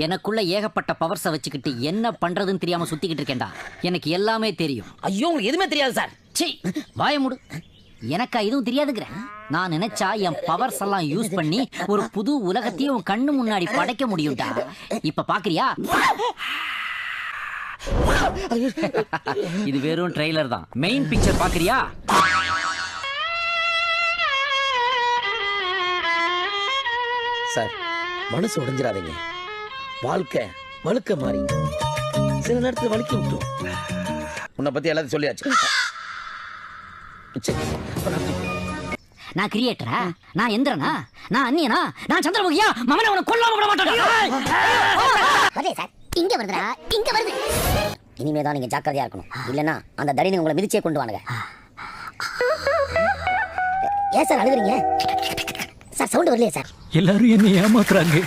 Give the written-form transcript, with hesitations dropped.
எனக்குள்ள ஏகப்பட்ட பவர்ஸை வச்சுக்கிட்டு என்ன பண்றதுன்னு தெரியாம சுத்திக்கிட்டு இருக்கேன்டா. எனக்கு எல்லாமே தெரியும். ஐயோ உங்களுக்கு எதுவுமே தெரியாது சார். சீ, வாய மூடு. எனக்கா எதுவும் தெரியாதுங்கிறேன். நான் நினைச்சா என் பவர்ஸ் எல்லாம் யூஸ் பண்ணி ஒரு புது உலகத்தையும் உன் கண்ணு முன்னாடி படைக்க முடியும்டா. இப்ப பாக்குறியா? இது வெறும் ட்ரெய்லர் தான். மெயின் பிக்சர் பாக்குறியா? சார் மனசு உடைஞ்சிடாதீங்க. வாழ்க்கை வழுக்க மாறி சில நேரத்தில் வலிக்க விட்டுரும். உன்னை பத்தி எல்லாத்தையும் சொல்லியாச்சு. சரி, நான் கிரியேட்டரா? நான் எந்திரனா? நான் அந்நியனா? நான் சந்திரமுகியா? மகனை உன கொல்லாம விட மாட்டேன். சார் இங்க வருதுடா, இங்க வருது. இனிமே தான் நீங்க ஜாக்கிரதையா இருக்கணும். இல்லனா அந்த தடினை உங்களை மிதிச்சே கொண்டு வானுங்க. ஏன் சார் அழுகுறீங்க? சார் சவுண்ட் வரலையே சார். எல்லாரும் என்ன ஏமாத்துறாங்க.